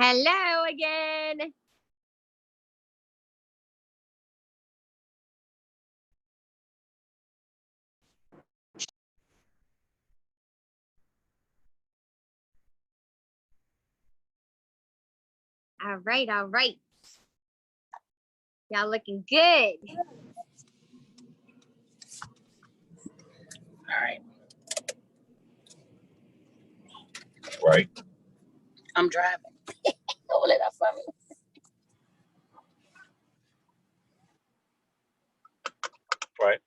Hello again. All right, all right. Y'all looking good. All right. Right. I'm driving. Don't let that for me. Right.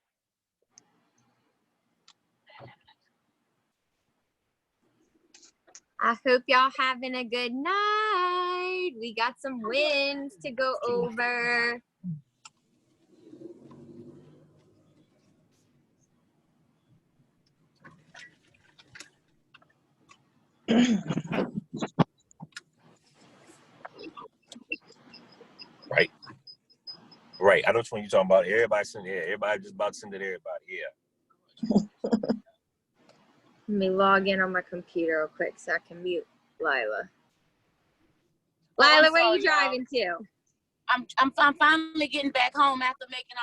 I hope y'all having a good night. We got some wins to go over. Right. Right. I know which one you're talking about. Everybody send it. Everybody just about to send it to everybody. Yeah. Let me log in on my computer real quick so I can mute Lila. Lila, where are you driving to? I'm finally getting back home after making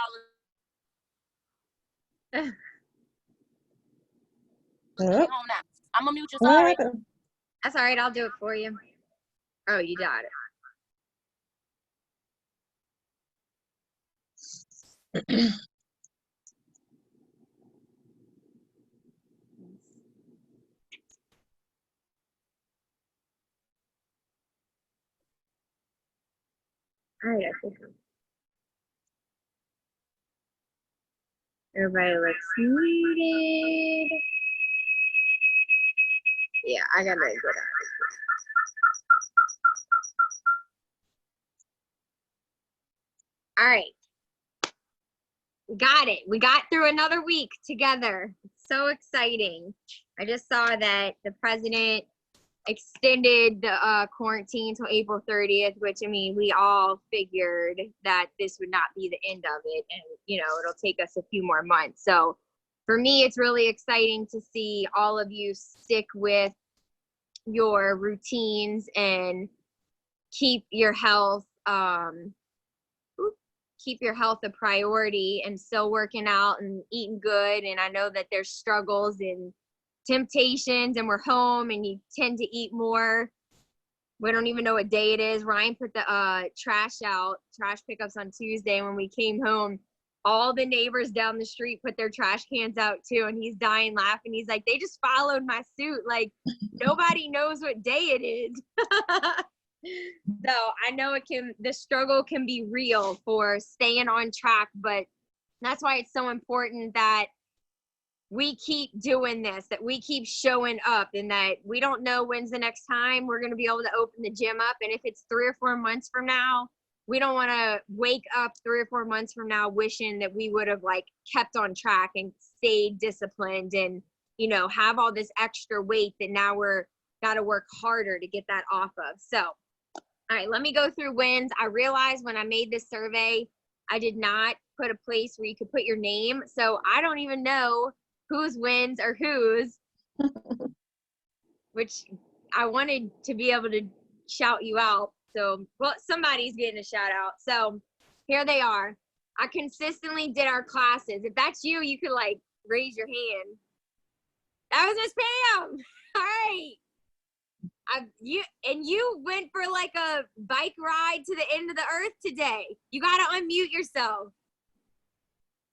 all of home now. I'm gonna mute you. Sorry. That's all right. I'll do it for you. Oh, you got it. All right, I think everybody looks muted. Yeah, I gotta get out of here. All right. Got it. We got through another week together. It's so exciting. I just saw that the president extended the quarantine till April 30th, which, I mean, we all figured that this would not be the end of it. And, you know, it'll take us a few more months. So for me, it's really exciting to see all of you stick with your routines and keep your health a priority and still working out and eating good. And I know that there's struggles and temptations and we're home and you tend to eat more. We don't even know what day it is. Ryan put the trash pickups on Tuesday. And when we came home, all the neighbors down the street put their trash cans out too. And he's dying laughing. He's like, they just followed my suit. Like nobody knows what day it is. So I know the struggle can be real for staying on track, but that's why it's so important that we keep doing this, that we keep showing up, and that we don't know when's the next time we're going to be able to open the gym up. And if it's 3 or 4 months from now, we don't want to wake up 3 or 4 months from now wishing that we would have like kept on track and stayed disciplined and, you know, have all this extra weight that now we're got to work harder to get that off of. So all right, let me go through wins. I realized when I made this survey, I did not put a place where you could put your name. So I don't even know whose wins are whose, which I wanted to be able to shout you out. So, well, somebody's getting a shout out. So here they are. I consistently did our classes. If that's you, you could like raise your hand. That was Miss Pam. All right. You went for like a bike ride to the end of the earth today. You gotta unmute yourself.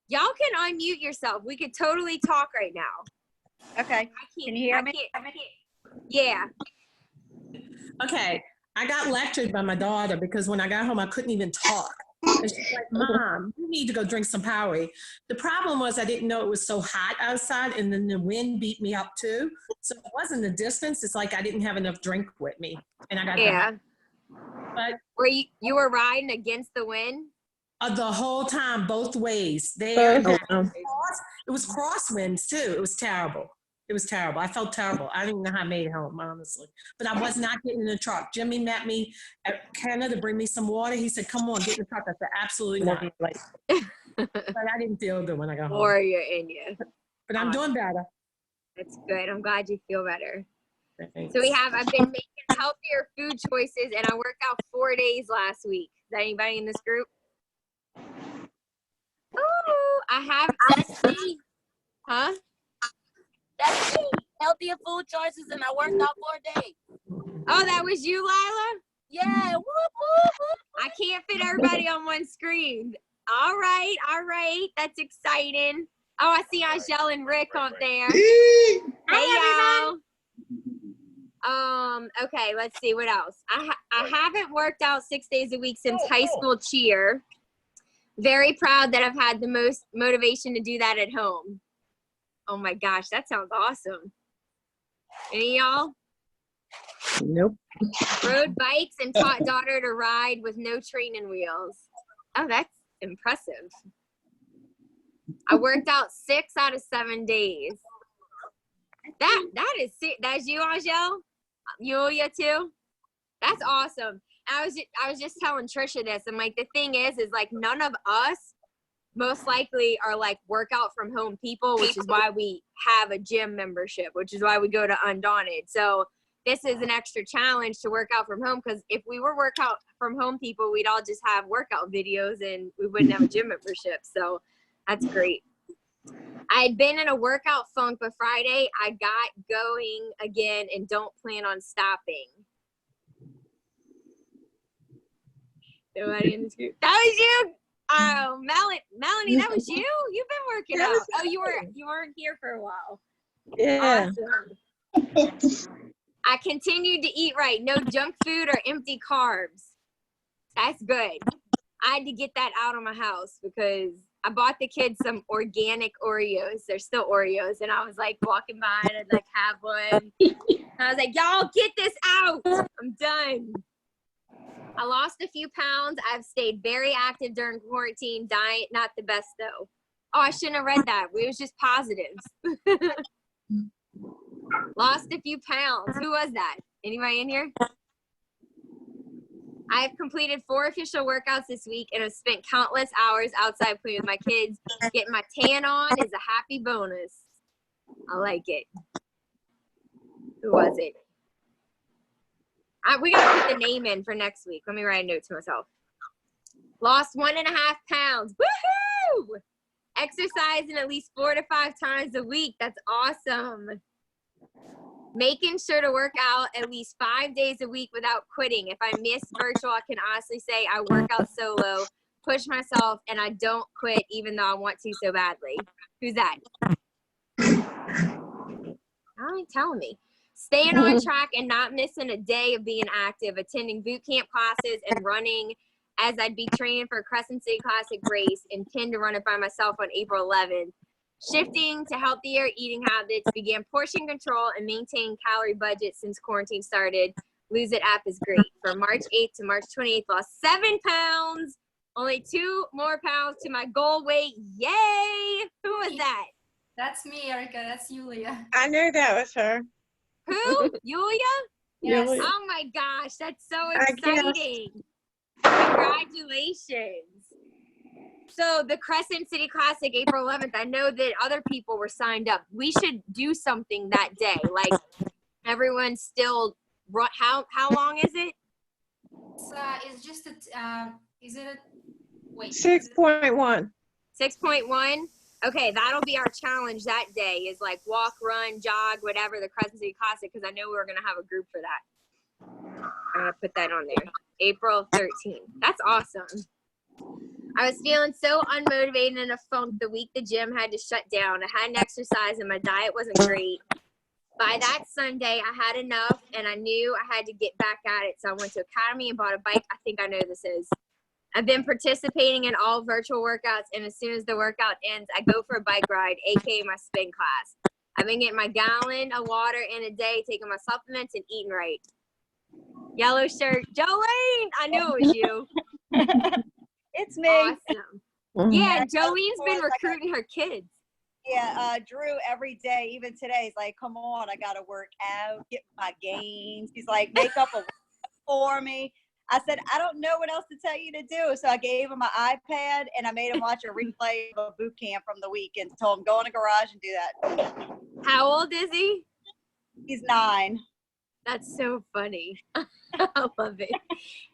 Y'all can unmute yourself. We could totally talk right now. Okay. Can you hear me? Yeah. Okay. I got lectured by my daughter because when I got home, I couldn't even talk. And she's like, Mom, you need to go drink some Powerade. The problem was I didn't know it was so hot outside, and then the wind beat me up too. So it wasn't the distance. It's like I didn't have enough drink with me. And I got But were you were riding against the wind? The whole time, both ways. There, it was crosswinds too. It was terrible. It was terrible. I felt terrible. I didn't even know how I made it home, honestly. But I was not getting in the truck. Jimmy met me at Canada to bring me some water. He said, come on, get in the truck. I said, absolutely not. But I didn't feel good when I got home. Warrior in you. But I'm doing better. That's good. I'm glad you feel better. So I've been making healthier food choices, and I worked out 4 days last week. Is that anybody in this group? Oh, that's me. Huh? That's me. Healthier food choices, and I worked out 4 days. Oh, that was you, Lila? Yeah. Whoop, whoop, whoop. I can't fit everybody on one screen. All right. That's exciting. Oh, I see Angel and Rick up there. Hey, y'all. Okay, let's see what else. I haven't worked out 6 days a week since high school cheer. Very proud that I've had the most motivation to do that at home. Oh my gosh, that sounds awesome. Any of y'all? Nope. Rode bikes and taught daughter to ride with no training wheels. Oh, that's impressive. I worked out 6 out of 7 days. That's you, Angel? Yulia too? That's awesome. I was just telling Trisha this. I'm like, the thing is like none of us most likely are like workout from home people, which is why we have a gym membership, which is why we go to Undaunted. So this is an extra challenge to work out from home, because if we were workout from home people, we'd all just have workout videos and we wouldn't have a gym membership. So that's great. I had been in a workout funk, but Friday I got going again and don't plan on stopping. Nobody in this group. That was you. Oh, Melanie, that was you. You've been working out. Oh, you weren't here for a while. Yeah. Awesome. I continued to eat right. No junk food or empty carbs. That's good. I had to get that out of my house because I bought the kids some organic Oreos. They're still Oreos. And I was like walking by and I'd like have one. And I was like, y'all get this out. I'm done. I lost a few pounds. I've stayed very active during quarantine. Diet, not the best though. Oh, I shouldn't have read that. It was just positives. Lost a few pounds. Who was that? Anybody in here? I have completed 4 official workouts this week and have spent countless hours outside playing with my kids. Getting my tan on is a happy bonus. I like it. Who was it? We gotta put the name in for next week. Let me write a note to myself. Lost 1.5 pounds. Woohoo! Exercising at least 4 to 5 times a week. That's awesome. Making sure to work out at least 5 days a week without quitting. If I miss virtual, I can honestly say I work out solo, push myself, and I don't quit even though I want to so badly. Who's that? How are you telling me? Staying on track and not missing a day of being active, attending boot camp classes and running as I'd be training for Crescent City Classic race, intend to run it by myself on April 11th. Shifting to healthier eating habits, began portion control and maintaining calorie budget since quarantine started. Lose It app is great. From March 8th to March 28th, lost 7 pounds. Only 2 more pounds to my goal weight. Yay! Who was that? That's me, Erica. That's Yulia. I knew that was her. Who? Yulia? Yes. Yulia. Oh my gosh, that's so I guessed. exciting. Congratulations. So the Crescent City Classic, April 11th, I know that other people were signed up. We should do something that day. Like everyone's still, how long is it? It's just a, is it a, wait. 6.1. 6.1? Okay, that'll be our challenge that day is like walk, run, jog, whatever, the Crescent City Classic, because I know we're going to have a group for that. I'm going to put that on there. April 13th. That's awesome. I was feeling so unmotivated and in a funk the week the gym had to shut down. I hadn't exercised and my diet wasn't great. By that Sunday, I had enough and I knew I had to get back at it. So I went to Academy and bought a bike. I think I know this is. I've been participating in all virtual workouts, and as soon as the workout ends, I go for a bike ride, aka my spin class. I've been getting my gallon of water in a day, taking my supplements, and eating right. Yellow shirt, Jolene! I knew it was you. It's me. Awesome. Yeah, Jolene's been recruiting her kids. Yeah, Drew every day, even today, he's like, come on, I got to work out, get my gains. He's like, make up a workout for me. I said, I don't know what else to tell you to do. So I gave him my iPad and I made him watch a replay of a boot camp from the week and told him, go in the garage and do that. How old is he? He's 9. That's so funny. I love it.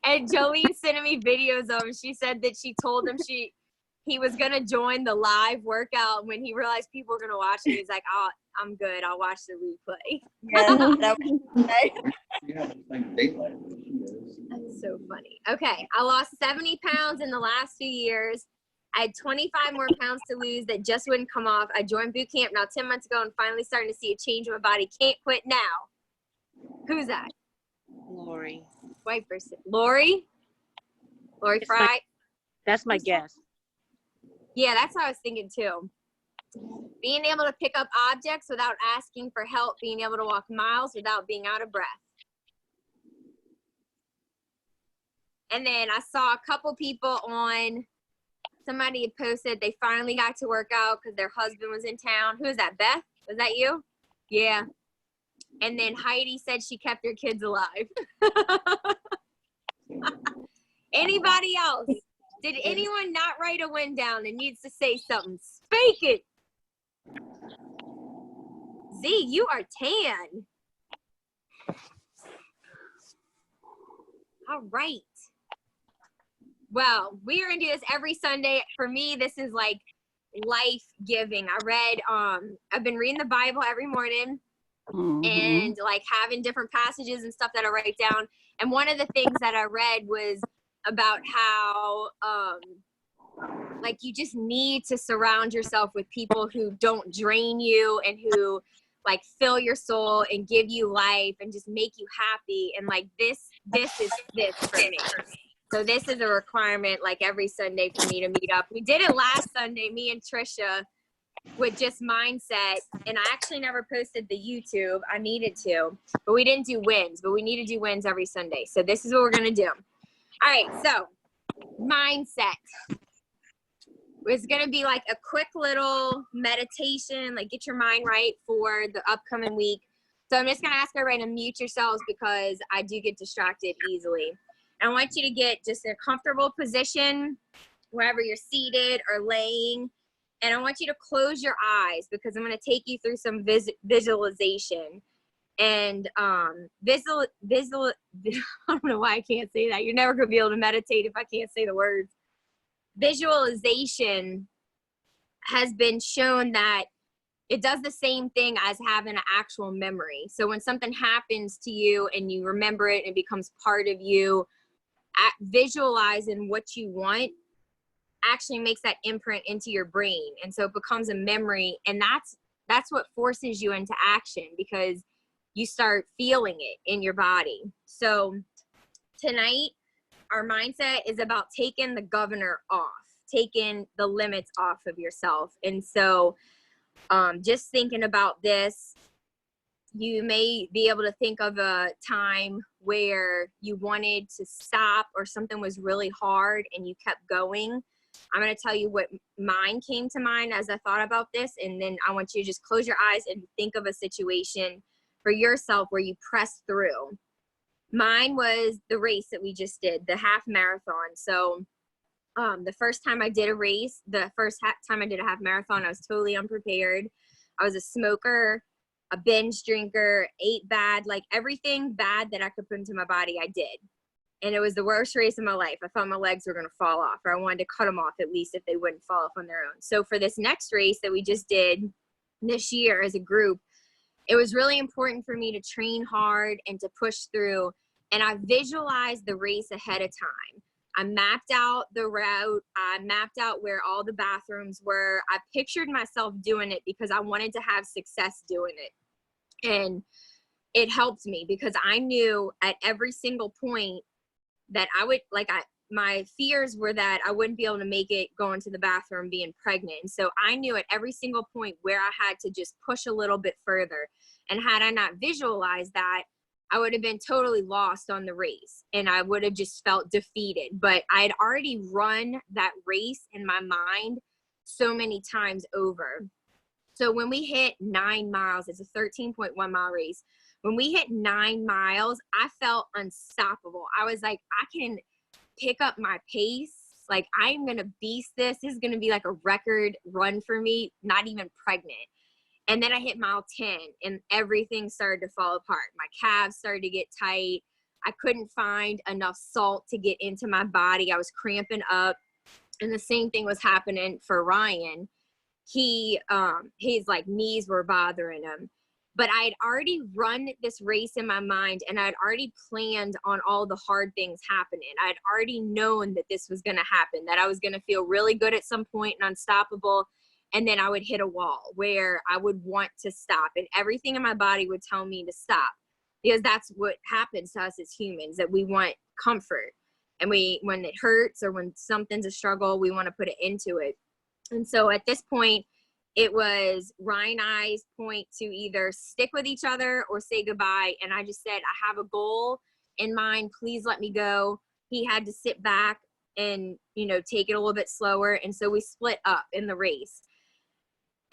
And Jolene sent me videos of him. She said that she told him he was gonna join the live workout. When he realized people were gonna watch it, he was like, "Oh, I'm good. I'll watch the replay." Yeah, that was That's so funny. Okay, I lost 70 pounds in the last few years. I had 25 more pounds to lose that just wouldn't come off. I joined boot camp now 10 months ago and finally starting to see a change in my body. Can't quit now. Who's that? Lori. White person. Lori? Lori It's Fry? That's my guess. Yeah, that's what I was thinking too. Being able to pick up objects without asking for help, being able to walk miles without being out of breath. And then I saw a couple people on, somebody had posted they finally got to work out because their husband was in town. Who is that, Beth? Was that you? Yeah. And then Heidi said she kept her kids alive. Anybody else? Did anyone not write a win down and needs to say something? Speak it. Z, you are tan. All right. Well, we are gonna do this every Sunday. For me, this is like life-giving. I've been reading the Bible every morning and like having different passages and stuff that I write down. And one of the things that I read was about how like you just need to surround yourself with people who don't drain you and who like fill your soul and give you life and just make you happy. And like this is this for me. So this is a requirement like every Sunday for me to meet up. We did it last Sunday, me and Trisha, with just mindset. And I actually never posted the YouTube. I needed to, but we didn't do wins, but we need to do wins every Sunday. So this is what we're going to do. All right. So mindset. It's going to be like a quick little meditation, like get your mind right for the upcoming week. So I'm just going to ask everybody to mute yourselves because I do get distracted easily. I want you to get just a comfortable position, wherever you're seated or laying. And I want you to close your eyes because I'm going to take you through some visualization. And I don't know why I can't say that. You're never going to be able to meditate if I can't say the words. Visualization has been shown that it does the same thing as having an actual memory. So when something happens to you and you remember it and it becomes part of you, visualizing what you want actually makes that imprint into your brain. And so it becomes a memory. And that's what forces you into action because you start feeling it in your body. So tonight, our mindset is about taking the governor off, taking the limits off of yourself. And so just thinking about this, you may be able to think of a time where you wanted to stop or something was really hard and you kept going. I'm going to tell you what mine came to mind as I thought about this. And then I want you to just close your eyes and think of a situation for yourself where you pressed through. Mine was the race that we just did, the half marathon. So the first time I did a race, the first time I did a half marathon, I was totally unprepared. I was a smoker, a binge drinker, ate bad, like everything bad that I could put into my body, I did. And it was the worst race of my life. I thought my legs were going to fall off, or I wanted to cut them off at least if they wouldn't fall off on their own. So for this next race that we just did this year as a group, it was really important for me to train hard and to push through. And I visualized the race ahead of time. I mapped out the route. I mapped out where all the bathrooms were. I pictured myself doing it because I wanted to have success doing it. And it helped me because I knew at every single point that I would, my fears were that I wouldn't be able to make it going to the bathroom being pregnant. And so I knew at every single point where I had to just push a little bit further. And had I not visualized that, I would have been totally lost on the race and I would have just felt defeated. But I had already run that race in my mind so many times over. So when we hit 9 miles, it's a 13.1 mile race. When we hit 9 miles, I felt unstoppable. I was like, I can pick up my pace. Like, I'm going to beast this. This is going to be like a record run for me, not even pregnant. And then I hit mile 10 and everything started to fall apart. My calves started to get tight. I couldn't find enough salt to get into my body. I was cramping up. And the same thing was happening for Ryan. His like knees were bothering him. But I had already run this race in my mind, and I had already planned on all the hard things happening. I had already known that this was going to happen, that I was going to feel really good at some point and unstoppable. And then I would hit a wall where I would want to stop, and everything in my body would tell me to stop, because that's what happens to us as humans, that we want comfort. And when it hurts or when something's a struggle, we want to put it into it. And so at this point, it was Ryan and I's point to either stick with each other or say goodbye. And I just said, I have a goal in mind. Please let me go. He had to sit back and, take it a little bit slower. And so we split up in the race.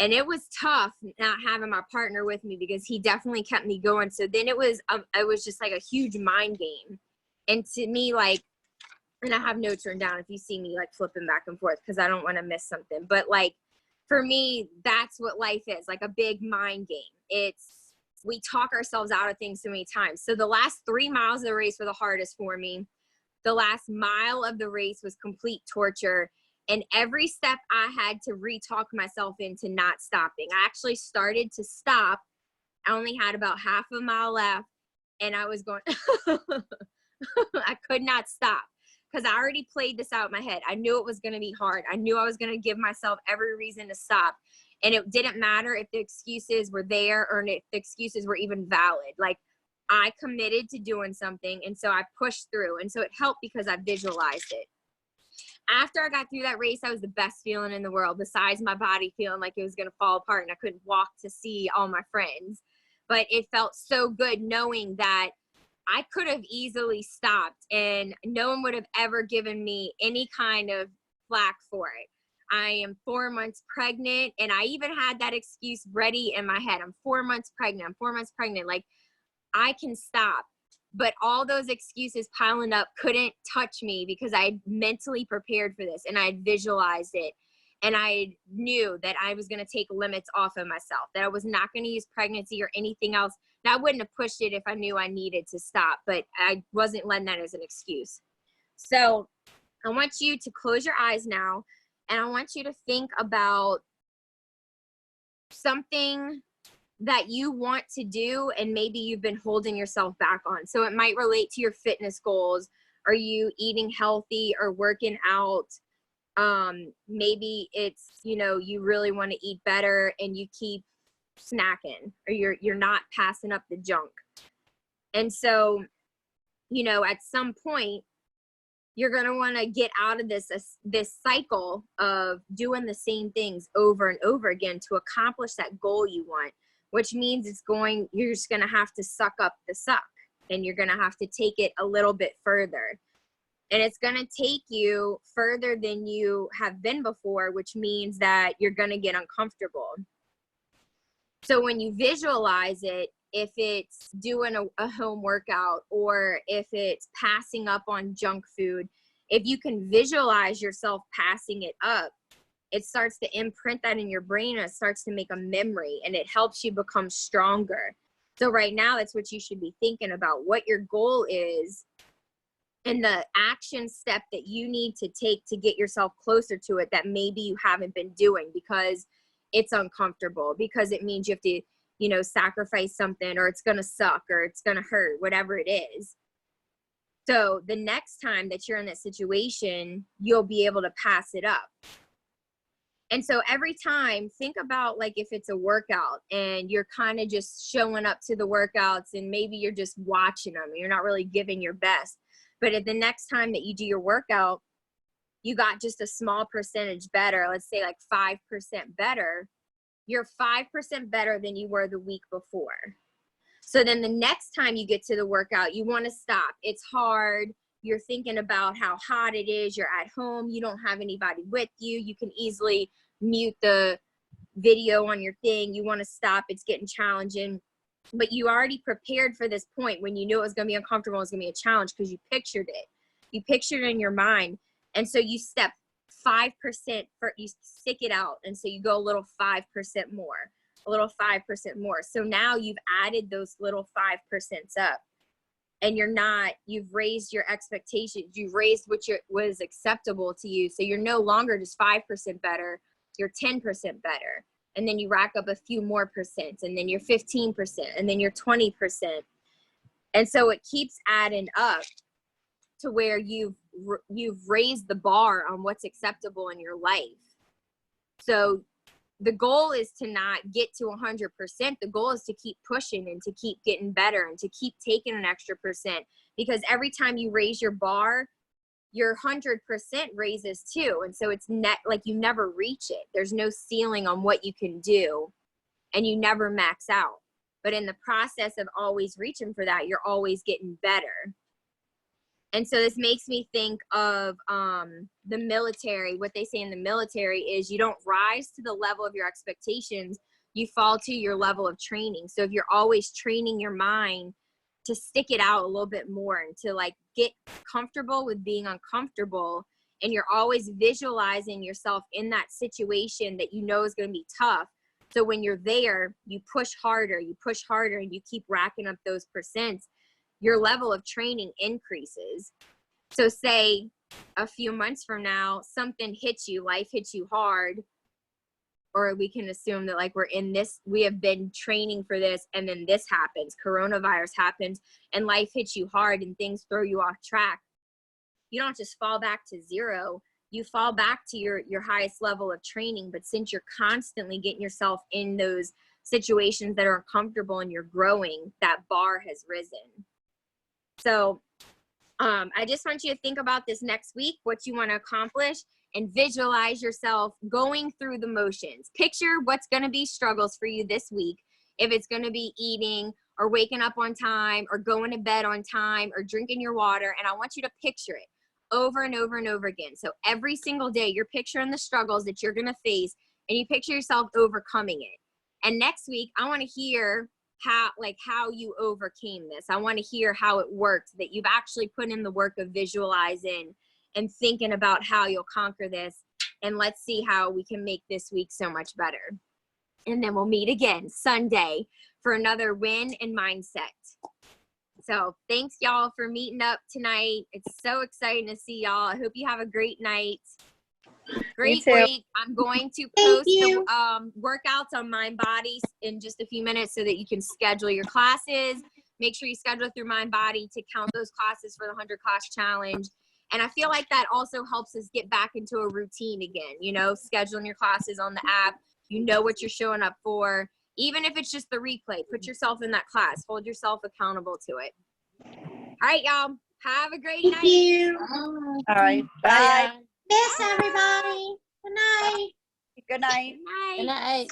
And it was tough not having my partner with me, because he definitely kept me going. So then it was just like a huge mind game. And to me, like, and I have notes written down if you see me like flipping back and forth, because I don't want to miss something. But like, for me, that's what life is, like a big mind game. We talk ourselves out of things so many times. So the last 3 miles of the race were the hardest for me. The last mile of the race was complete torture. And every step I had to re-talk myself into not stopping. I actually started to stop. I only had about half a mile left, and I was going, I could not stop. Because I already played this out in my head. I knew it was going to be hard. I knew I was going to give myself every reason to stop. And it didn't matter if the excuses were there or if the excuses were even valid. Like, I committed to doing something, and so I pushed through. And so it helped because I visualized it. After I got through that race, that was the best feeling in the world, besides my body feeling like it was going to fall apart and I couldn't walk to see all my friends. But it felt so good knowing that I could have easily stopped and no one would have ever given me any kind of flack for it. I am 4 months pregnant, and I even had that excuse ready in my head. I'm 4 months pregnant. I'm 4 months pregnant. Like, I can stop. But all those excuses piling up couldn't touch me, because I had mentally prepared for this and I had visualized it. And I knew that I was going to take limits off of myself, that I was not going to use pregnancy or anything else. Now, I wouldn't have pushed it if I knew I needed to stop, but I wasn't letting that as an excuse. So I want you to close your eyes now, and I want you to think about something that you want to do and maybe you've been holding yourself back on. So it might relate to your fitness goals. Are you eating healthy or working out? Maybe it's, you really want to eat better and you keep snacking, or you're not passing up the junk. And so, at some point you're going to want to get out of this cycle of doing the same things over and over again to accomplish that goal you want, which means you're just going to have to suck up the suck, and you're going to have to take it a little bit further. And it's going to take you further than you have been before, which means that you're going to get uncomfortable. So when you visualize it, if it's doing a home workout or if it's passing up on junk food, if you can visualize yourself passing it up, it starts to imprint that in your brain, and it starts to make a memory, and it helps you become stronger. So right now, that's what you should be thinking about, what your goal is and the action step that you need to take to get yourself closer to it that maybe you haven't been doing because it's uncomfortable, because it means you have to, sacrifice something, or it's going to suck, or it's going to hurt, whatever it is. So the next time that you're in that situation, you'll be able to pass it up. And so every time, think about, like, if it's a workout and you're kind of just showing up to the workouts and maybe you're just watching them and you're not really giving your best. But at the next time that you do your workout, you got just a small percentage better, let's say like 5% better, you're 5% better than you were the week before. So then the next time you get to the workout, you want to stop. It's hard. You're thinking about how hot it is. You're at home. You don't have anybody with you. You can easily mute the video on your thing. You want to stop. It's getting challenging. But you already prepared for this point when you knew it was going to be uncomfortable. It was going to be a challenge because you pictured it. You pictured it in your mind. And so you step 5%, you stick it out. And so you go a little 5% more, a little 5% more. So now you've added those little 5% up, and you've raised your expectations. You've raised what was acceptable to you. So you're no longer just 5% better, you're 10% better. And then you rack up a few more percents, and then you're 15%, and then you're 20%. And so it keeps adding up to where you've raised the bar on what's acceptable in your life. So the goal is to not get to 100%. The goal is to keep pushing and to keep getting better and to keep taking an extra percent, because every time you raise your bar, your 100% raises too. And so it's like you never reach it. There's no ceiling on what you can do, and you never max out. But in the process of always reaching for that, you're always getting better. And so this makes me think of the military. What they say in the military is you don't rise to the level of your expectations, you fall to your level of training. So if you're always training your mind to stick it out a little bit more and to like get comfortable with being uncomfortable, and you're always visualizing yourself in that situation that you know is going to be tough. So when you're there, you push harder, and you keep racking up those percents, your level of training increases. So say a few months from now, something hits you, life hits you hard, or we can assume that like we have been training for this, and then this happens, coronavirus happens, and life hits you hard and things throw you off track. You don't just fall back to zero. You fall back to your highest level of training. But since you're constantly getting yourself in those situations that are uncomfortable and you're growing, that bar has risen. So I just want you to think about this next week, what you want to accomplish, and visualize yourself going through the motions. Picture what's going to be struggles for you this week. If it's going to be eating or waking up on time or going to bed on time or drinking your water. And I want you to picture it over and over and over again. So every single day you're picturing the struggles that you're going to face, and you picture yourself overcoming it. And next week, I want to hear how you overcame this. I want to hear how it worked, that you've actually put in the work of visualizing and thinking about how you'll conquer this. And let's see how we can make this week so much better. And then we'll meet again Sunday for another win and mindset. So thanks y'all for meeting up tonight. It's so exciting to see y'all. I hope you have a great night. Great week. I'm going to post the workouts on MindBody in just a few minutes so that you can schedule your classes. Make sure you schedule through MindBody to count those classes for the 100 class challenge. And I feel like that also helps us get back into a routine again, you know, scheduling your classes on the app. You know what you're showing up for. Even if it's just the replay, put yourself in that class. Hold yourself accountable to it. All right, y'all. Have a great night. Thank you. All right. Bye. Miss everybody. Good night. Good night. Good night. Good night.